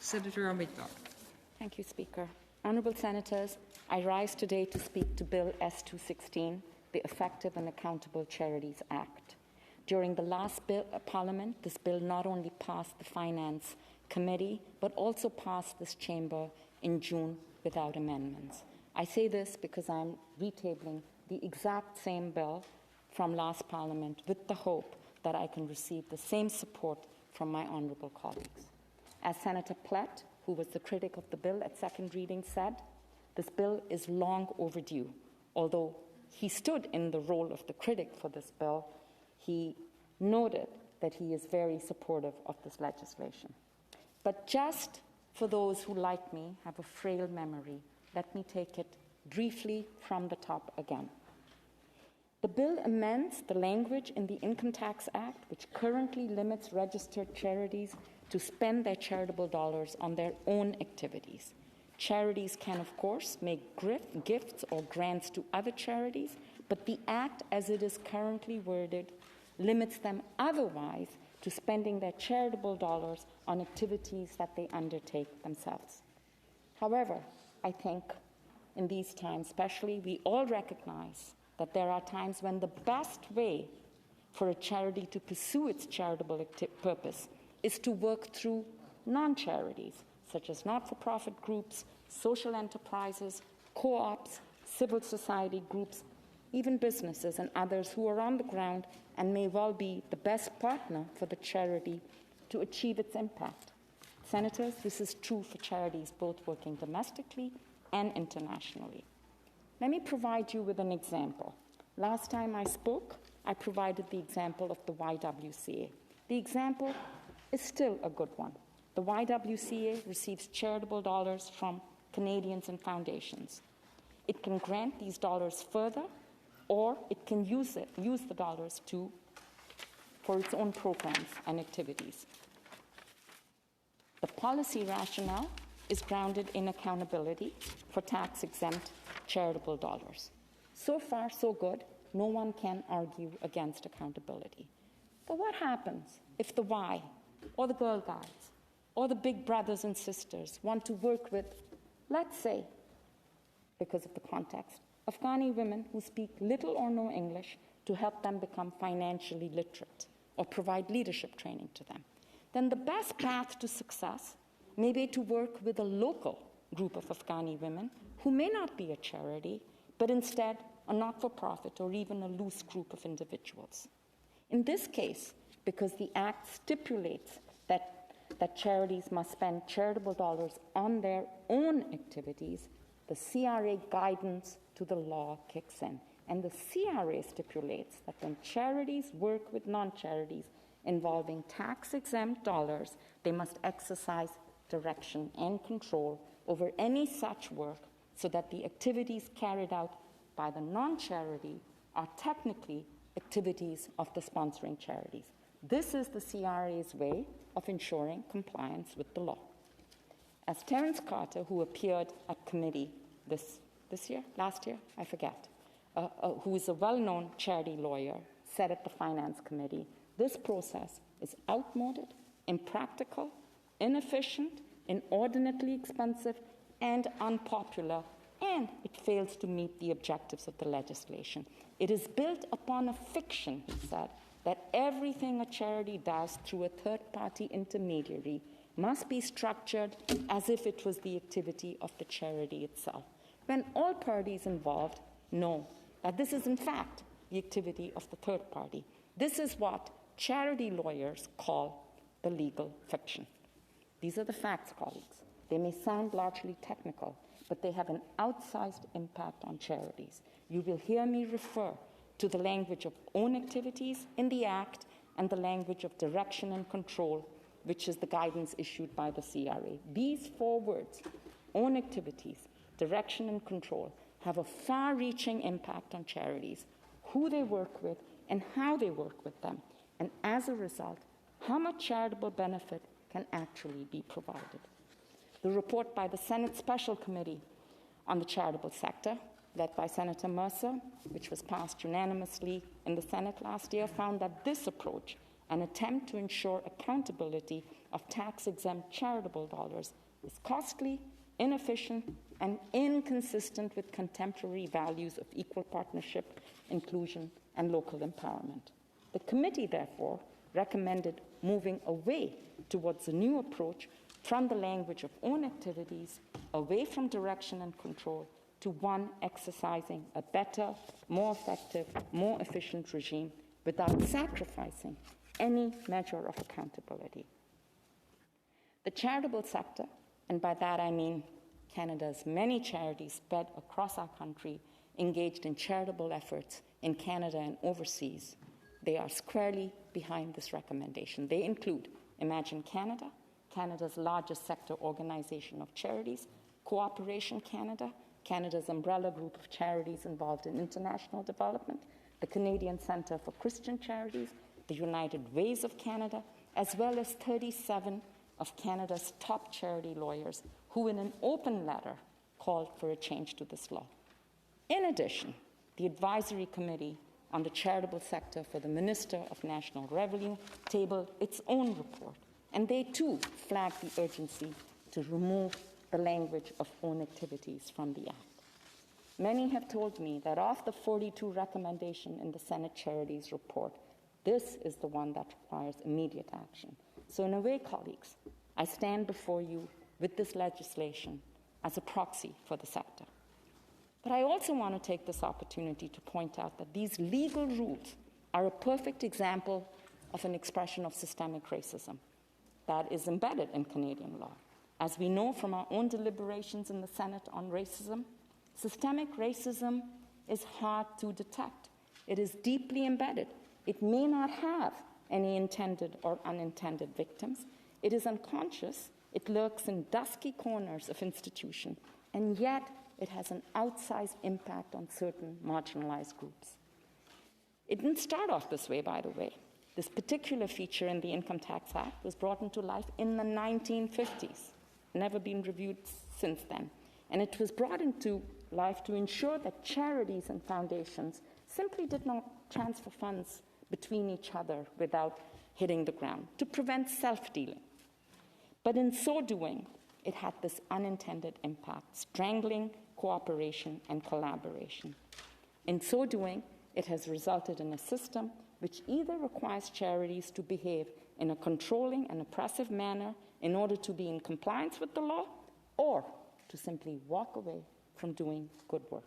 Senator Omidvar. Thank you, Speaker. Honourable Senators, I rise today to speak to Bill S-216, the Effective and Accountable Charities Act. During the last Parliament, this bill not only passed the Finance Committee, but also passed this chamber in June without amendments. I say this because I'm retabling the exact same bill from last Parliament with the hope that I can receive the same support from my honourable colleagues. As Senator Platt, who was the critic of the bill at second reading, said, this bill is long overdue. Although he stood in the role of the critic for this bill, he noted that he is very supportive of this legislation. But just for those who, like me, have a frail memory, let me take it briefly from the top again. The bill amends the language in the Income Tax Act, which currently limits registered charities to spend their charitable dollars on their own activities. Charities can, of course, make gifts or grants to other charities, but the Act, as it is currently worded, limits them otherwise to spending their charitable dollars on activities that they undertake themselves. However, I think in these times especially, we all recognize that there are times when the best way for a charity to pursue its charitable purpose is to work through non-charities, such as not-for-profit groups, social enterprises, co-ops, civil society groups, even businesses and others who are on the ground and may well be the best partner for the charity to achieve its impact. Senators, this is true for charities both working domestically and internationally. Let me provide you with an example. Last time I spoke, I provided the example of the Ywca. The example is still a good one. The Ywca receives charitable dollars from Canadians and foundations. It can grant these dollars further, or it can use the dollars for its own programs and activities. The policy rationale is grounded in accountability for tax-exempt charitable dollars. So far, so good. No one can argue against accountability. But what happens if the Y, or the Girl Guides, or the big brothers and sisters want to work with, let's say, because of the context, Afghani women who speak little or no English to help them become financially literate or provide leadership training to them? Then the best path to success may be to work with a local group of Afghani women who may not be a charity, but instead a not-for-profit or even a loose group of individuals. In this case, because the Act stipulates that charities must spend charitable dollars on their own activities, the CRA guidance to the law kicks in. And the CRA stipulates that when charities work with non-charities involving tax-exempt dollars, they must exercise direction and control over any such work so that the activities carried out by the non-charity are technically activities of the sponsoring charities. This is the CRA's way of ensuring compliance with the law. As Terence Carter, who appeared at committee last year, I forget, who is a well-known charity lawyer, said at the Finance Committee, this process is outmoded, impractical, inefficient, inordinately expensive, and unpopular, and it fails to meet the objectives of the legislation. It is built upon a fiction, he said, that everything a charity does through a third-party intermediary must be structured as if it was the activity of the charity itself, when all parties involved know that this is in fact the activity of the third party. This is what charity lawyers call the legal fiction. These are the facts, colleagues. They may sound largely technical, but they have an outsized impact on charities. You will hear me refer to the language of own activities in the Act and the language of direction and control, which is the guidance issued by the CRA. These four words, own activities, direction and control, have a far-reaching impact on charities, who they work with and how they work with them, and as a result, how much charitable benefit can actually be provided. The report by the Senate Special Committee on the Charitable Sector, led by Senator Mercer, which was passed unanimously in the Senate last year, found that this approach, an attempt to ensure accountability of tax-exempt charitable dollars is costly, inefficient, and inconsistent with contemporary values of equal partnership, inclusion, and local empowerment. The committee, therefore, recommended moving away towards a new approach from the language of own activities, away from direction and control, to one exercising a better, more effective, more efficient regime without sacrificing any measure of accountability. The charitable sector, and by that I mean Canada's many charities spread across our country, engaged in charitable efforts in Canada and overseas, they are squarely behind this recommendation. They include Imagine Canada, Canada's largest sector organization of charities, Cooperation Canada, Canada's umbrella group of charities involved in international development, the Canadian Centre for Christian Charities, the United Ways of Canada, as well as 37 of Canada's top charity lawyers who, in an open letter, called for a change to this law. In addition, the Advisory Committee on the Charitable Sector for the Minister of National Revenue tabled its own report, and they too flagged the urgency to remove the language of own activities from the Act. Many have told me that of the 42 recommendations in the Senate Charities report, this is the one that requires immediate action. So in a way, colleagues, I stand before you with this legislation as a proxy for the sector. But I also want to take this opportunity to point out that these legal rules are a perfect example of an expression of systemic racism that is embedded in Canadian law. As we know from our own deliberations in the Senate on racism, systemic racism is hard to detect. It is deeply embedded. It may not have any intended or unintended victims. It is unconscious. It lurks in dusky corners of institutions, and yet it has an outsized impact on certain marginalized groups. It didn't start off this way, by the way. This particular feature in the Income Tax Act was brought into life in the 1950s, never been reviewed since then. And it was brought into life to ensure that charities and foundations simply did not transfer funds between each other without hitting the ground, to prevent self-dealing. But in so doing, it had this unintended impact, strangling cooperation and collaboration. In so doing, it has resulted in a system which either requires charities to behave in a controlling and oppressive manner in order to be in compliance with the law, or to simply walk away from doing good work.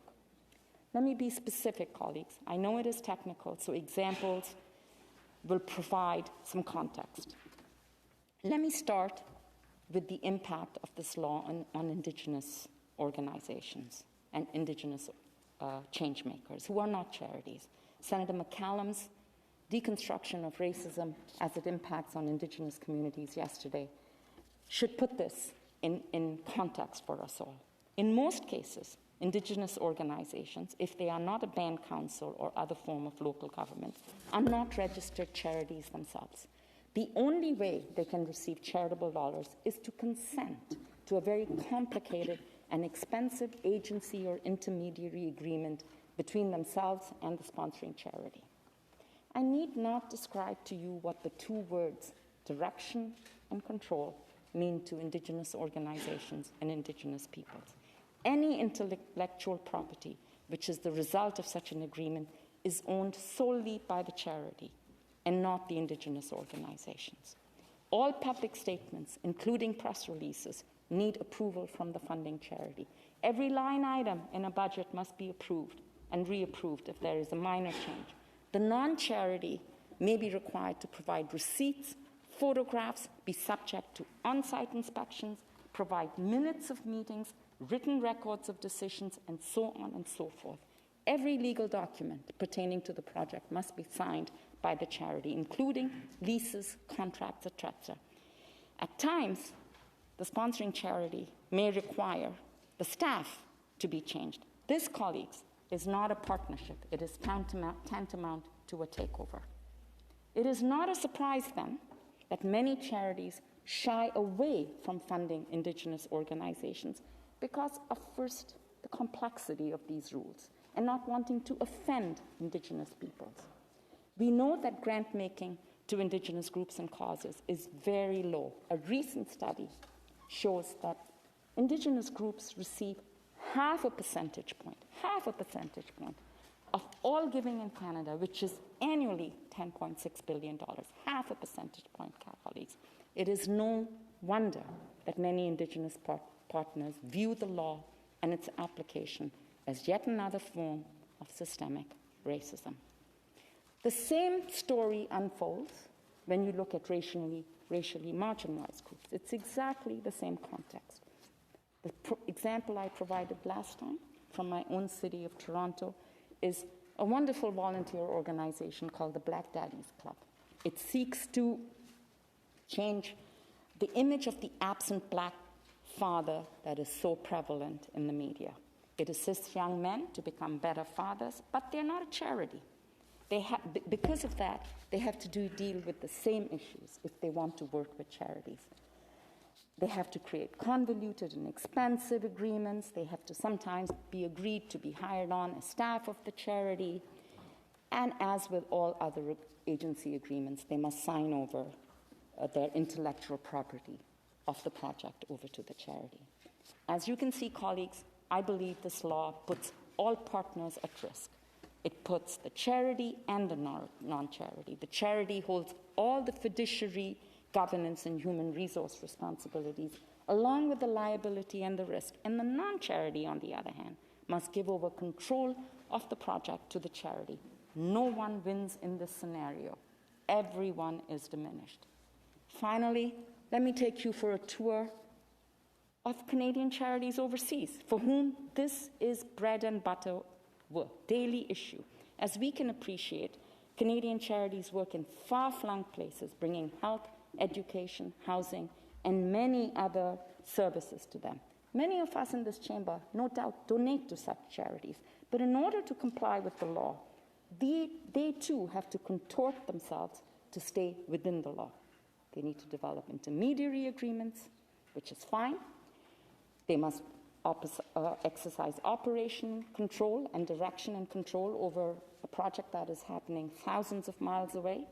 Let me be specific, colleagues. I know it is technical, so examples will provide some context. Let me start with the impact of this law on Indigenous organizations and Indigenous change makers who are not charities. Senator McCallum's deconstruction of racism as it impacts on Indigenous communities yesterday should put this in context for us all. In most cases, Indigenous organizations, if they are not a band council or other form of local government, are not registered charities themselves. The only way they can receive charitable dollars is to consent to a very complicated and expensive agency or intermediary agreement between themselves and the sponsoring charity. I need not describe to you what the two words, direction and control, mean to Indigenous organizations and Indigenous peoples. Any intellectual property which is the result of such an agreement is owned solely by the charity and not the Indigenous organizations. All public statements, including press releases, need approval from the funding charity. Every line item in a budget must be approved and reapproved if there is a minor change. The non-charity may be required to provide receipts, photographs, be subject to on-site inspections, provide minutes of meetings, written records of decisions, and so on and so forth. Every legal document pertaining to the project must be signed by the charity, including leases, contracts, etc. At times, the sponsoring charity may require the staff to be changed. This, colleagues, is not a partnership. It is tantamount to a takeover. It is not a surprise, then, that many charities shy away from funding Indigenous organizations because of, first, the complexity of these rules and not wanting to offend Indigenous peoples. We know that grant-making to Indigenous groups and causes is very low. A recent study shows that Indigenous groups receive half a percentage point of all giving in Canada, which is annually $10.6 billion, half a percentage point, colleagues. It is no wonder that many Indigenous partners view the law and its application as yet another form of systemic racism. The same story unfolds when you look at racially marginalized groups. It's exactly the same context. The example I provided last time from my own city of Toronto is a wonderful volunteer organization called the Black Daddies Club. It seeks to change the image of the absent Black father that is so prevalent in the media. It assists young men to become better fathers, but they're not a charity. Because of that, they have to deal with the same issues if they want to work with charities. They have to create convoluted and expensive agreements. They have to sometimes be agreed to be hired on as staff of the charity. And as with all other agency agreements, they must sign over their intellectual property of the project over to the charity. As you can see, colleagues, I believe this law puts all partners at risk. It puts the charity and the non-charity. The charity holds all the fiduciary governance and human resource responsibilities, along with the liability and the risk. And the non-charity, on the other hand, must give over control of the project to the charity. No one wins in this scenario. Everyone is diminished. Finally, let me take you for a tour of Canadian charities overseas, for whom this is bread and butter work, daily issue. As we can appreciate, Canadian charities work in far-flung places, bringing health, education, housing, and many other services to them. Many of us in this chamber, no doubt, donate to such charities, but in order to comply with the law, they too have to contort themselves to stay within the law. They need to develop intermediary agreements, which is fine. They must exercise operation control and direction and control over a project that is happening thousands of miles away.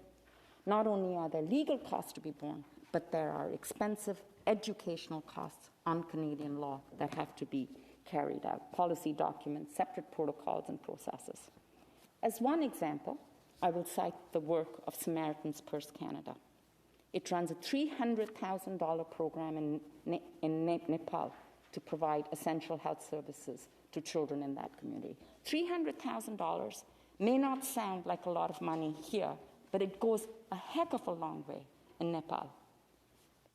Not only are there legal costs to be borne, but there are expensive educational costs on Canadian law that have to be carried out, policy documents, separate protocols and processes. As one example, I will cite the work of Samaritan's Purse Canada. It runs a $300,000 program in Nepal to provide essential health services to children in that community. $300,000 may not sound like a lot of money here, but it goes a heck of a long way in Nepal.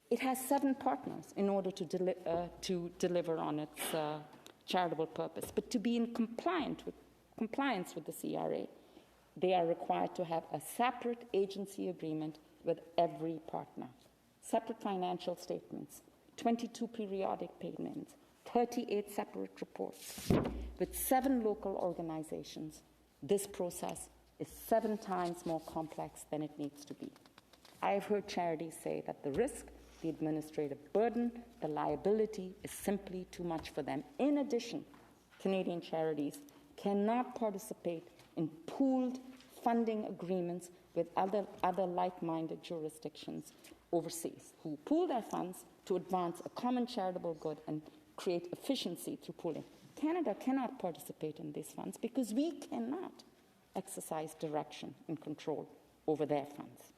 It has 7 partners in order to deliver on its charitable purpose. But to be in compliance with the CRA, they are required to have a separate agency agreement with every partner. Separate financial statements, 22 periodic payments, 38 separate reports. With 7 local organizations, this process is 7 times more complex than it needs to be. I have heard charities say that the risk, the administrative burden, the liability is simply too much for them. In addition, Canadian charities cannot participate in pooled funding agreements with other like-minded jurisdictions overseas who pool their funds to advance a common charitable good and create efficiency through pooling. Canada cannot participate in these funds because we cannot exercise direction and control over their funds.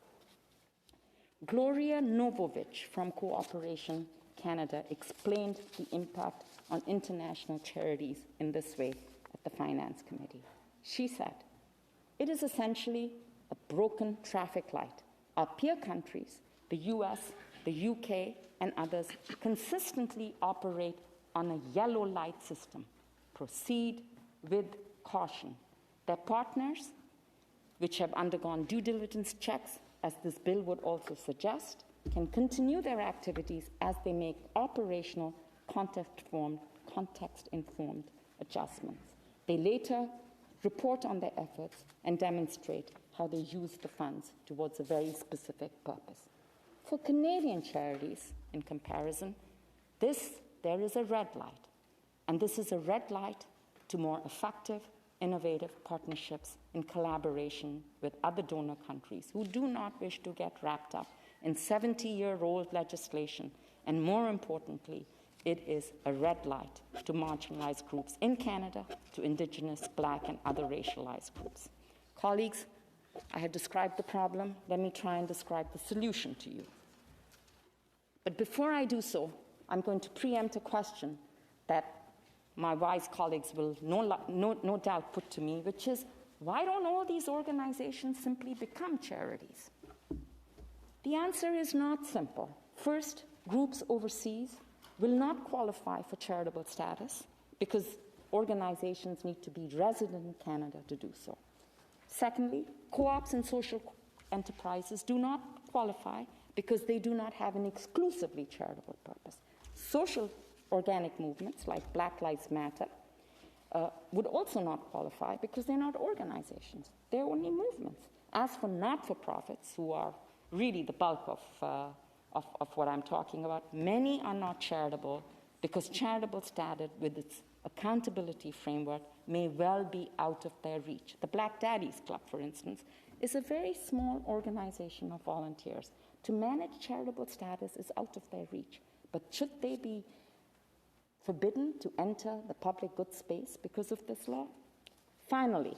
Gloria Novovich from Cooperation Canada explained the impact on international charities in this way at the Finance Committee. She said, "It is essentially a broken traffic light. Our peer countries, the US, the UK, and others, consistently operate on a yellow light system. Proceed with caution. Their partners, which have undergone due diligence checks, as this bill would also suggest, can continue their activities as they make operational, context-informed adjustments. They later report on their efforts and demonstrate how they use the funds towards a very specific purpose." For Canadian charities, in comparison, there is a red light, and this is a red light to more effective innovative partnerships in collaboration with other donor countries who do not wish to get wrapped up in 70-year-old legislation. And more importantly, it is a red light to marginalized groups in Canada, to Indigenous, Black, and other racialized groups. Colleagues, I have described the problem. Let me try and describe the solution to you. But before I do so, I'm going to preempt a question that my wise colleagues will no doubt put to me, which is, why don't all these organizations simply become charities? The answer is not simple. First, groups overseas will not qualify for charitable status because organizations need to be resident in Canada to do so. Secondly, co-ops and social enterprises do not qualify because they do not have an exclusively charitable purpose. Social organic movements like Black Lives Matter would also not qualify because they're not organizations. They're only movements. As for not-for-profits, who are really the bulk of what I'm talking about, many are not charitable because charitable status with its accountability framework may well be out of their reach. The Black Daddies Club, for instance, is a very small organization of volunteers. To manage charitable status is out of their reach. But should they be forbidden to enter the public good space because of this law? Finally,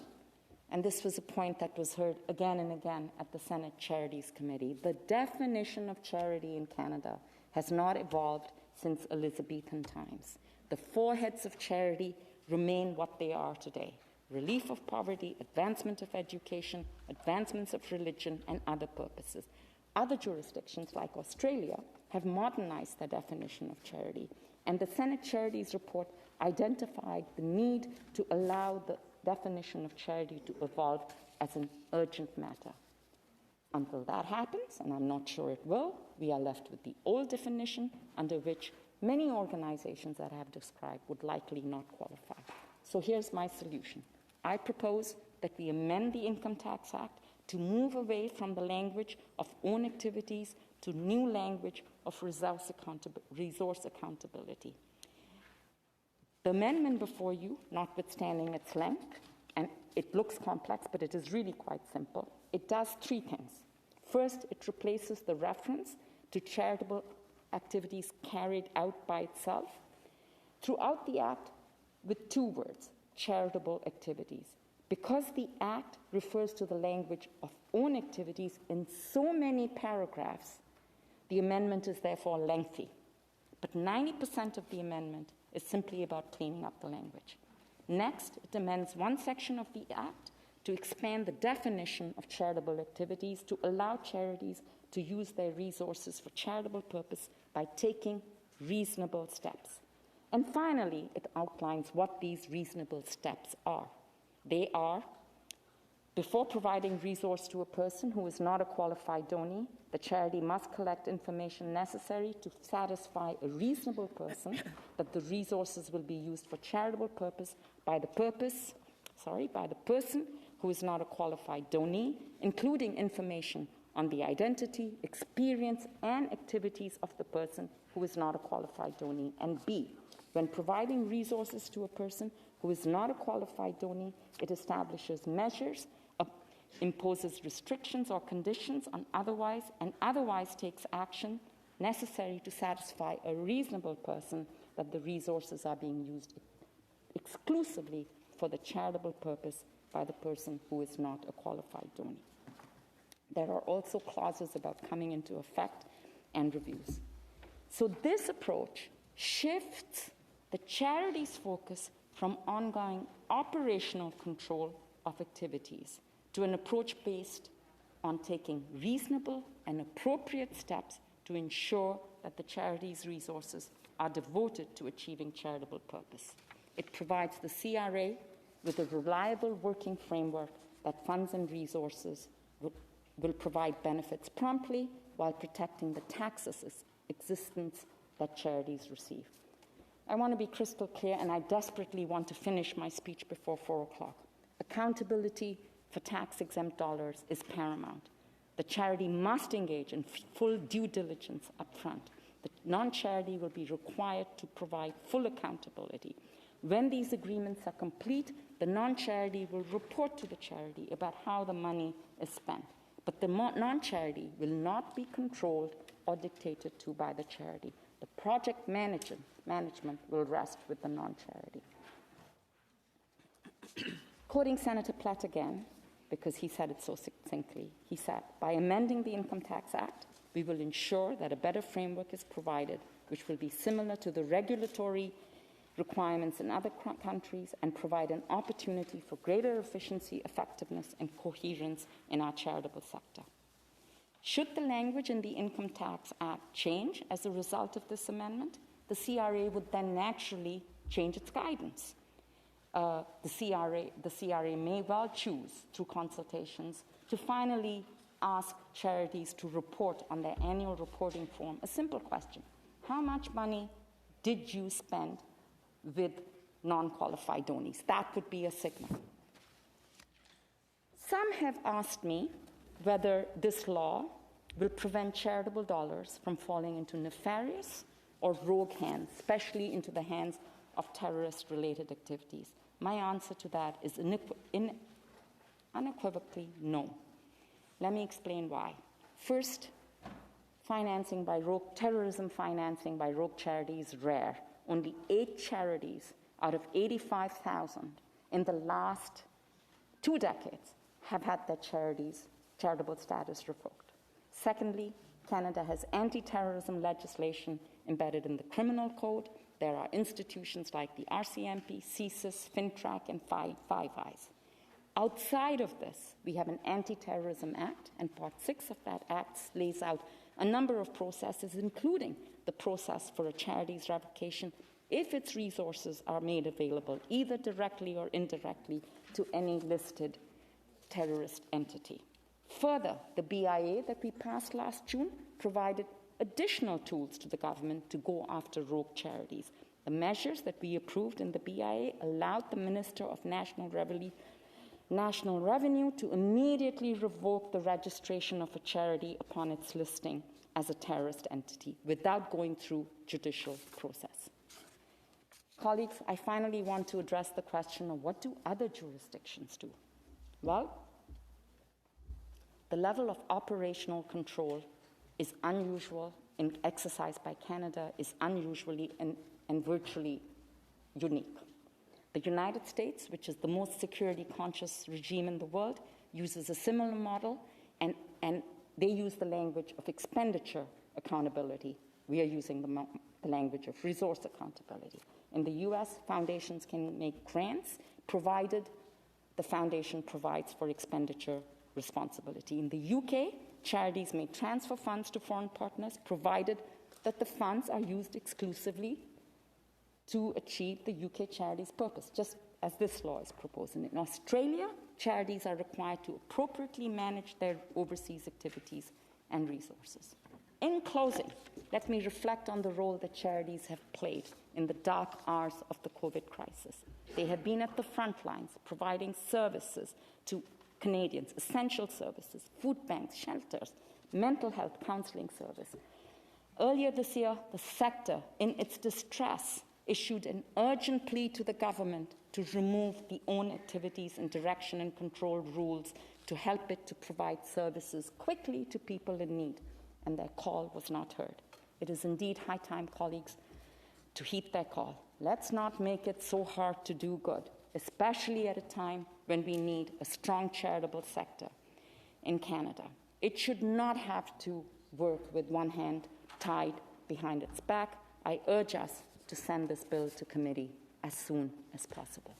and this was a point that was heard again and again at the Senate Charities Committee, the definition of charity in Canada has not evolved since Elizabethan times. The four heads of charity remain what they are today: relief of poverty, advancement of education, advancements of religion, and other purposes. Other jurisdictions, like Australia, have modernized their definition of charity, and the Senate Charities report identified the need to allow the definition of charity to evolve as an urgent matter. Until that happens, and I'm not sure it will, we are left with the old definition under which many organizations that I have described would likely not qualify. So here's my solution. I propose that we amend the Income Tax Act to move away from the language of own activities to new language of resource accountability. The amendment before you, notwithstanding its length, and it looks complex, but it is really quite simple, it does three things. First, it replaces the reference to charitable activities carried out by itself throughout the Act with two words: charitable activities. Because the Act refers to the language of own activities in so many paragraphs, the amendment is therefore lengthy. But 90% of the amendment is simply about cleaning up the language. Next, it amends one section of the Act to expand the definition of charitable activities to allow charities to use their resources for charitable purpose by taking reasonable steps. And finally, it outlines what these reasonable steps are. They are: before providing resource to a person who is not a qualified donee, the charity must collect information necessary to satisfy a reasonable person that the resources will be used for charitable purpose by the person who is not a qualified donee, including information on the identity, experience, and activities of the person who is not a qualified donee. And B, when providing resources to a person who is not a qualified donee, it establishes measures, imposes restrictions or conditions on otherwise takes action necessary to satisfy a reasonable person that the resources are being used exclusively for the charitable purpose by the person who is not a qualified donee. There are also clauses about coming into effect and reviews. So this approach shifts the charity's focus from ongoing operational control of activities to an approach based on taking reasonable and appropriate steps to ensure that the charity's resources are devoted to achieving charitable purpose. It provides the CRA with a reliable working framework that funds and resources will provide benefits promptly while protecting the tax existence that charities receive. I want to be crystal clear, and I desperately want to finish my speech before 4 o'clock. Accountability for tax-exempt dollars is paramount. The charity must engage in full due diligence up front. The non-charity will be required to provide full accountability. When these agreements are complete, the non-charity will report to the charity about how the money is spent. But the non-charity will not be controlled or dictated to by the charity. The project management will rest with the non-charity. Quoting Senator Platt again, because he said it so succinctly, he said, by amending the Income Tax Act, we will ensure that a better framework is provided, which will be similar to the regulatory requirements in other countries and provide an opportunity for greater efficiency, effectiveness, and coherence in our charitable sector. Should the language in the Income Tax Act change as a result of this amendment, the CRA would then naturally change its guidance. The CRA may well choose, through consultations, to finally ask charities to report on their annual reporting form a simple question: how much money did you spend with non-qualified donees? That would be a signal. Some have asked me whether this law will prevent charitable dollars from falling into nefarious or rogue hands, especially into the hands of terrorist-related activities. My answer to that is unequivocally no. Let me explain why. First, terrorism financing by rogue charities is rare. Only 8 charities out of 85,000 in the last 2 decades have had their charitable status revoked. Secondly, Canada has anti-terrorism legislation embedded in the criminal code. There are institutions like the RCMP, CSIS, FinTrack, and Five Eyes. Outside of this, we have an Anti-Terrorism Act, and Part 6 of that Act lays out a number of processes, including the process for a charity's revocation if its resources are made available, either directly or indirectly, to any listed terrorist entity. Further, the BIA that we passed last June provided additional tools to the government to go after rogue charities. The measures that we approved in the BIA allowed the Minister of National Revenue to immediately revoke the registration of a charity upon its listing as a terrorist entity without going through judicial process. Colleagues, I finally want to address the question of what do other jurisdictions do? Well, the level of operational control is unusual and exercised by Canada is unusually and virtually unique. The United States, which is the most security-conscious regime in the world, uses a similar model, and they use the language of expenditure accountability. We are using the language of resource accountability. In the US, foundations can make grants, provided the foundation provides for expenditure responsibility. In the UK, charities may transfer funds to foreign partners, provided that the funds are used exclusively to achieve the UK charity's purpose, just as this law is proposing. In Australia, charities are required to appropriately manage their overseas activities and resources. In closing, let me reflect on the role that charities have played in the dark hours of the COVID crisis. They have been at the front lines, providing services to Canadians, essential services, food banks, shelters, mental health counseling service. Earlier this year, the sector, in its distress, issued an urgent plea to the government to remove the own activities and direction and control rules to help it to provide services quickly to people in need, and their call was not heard. It is indeed high time, colleagues, to heed their call. Let's not make it so hard to do good, especially at a time when we need a strong charitable sector in Canada. It should not have to work with one hand tied behind its back. I urge us to send this bill to committee as soon as possible.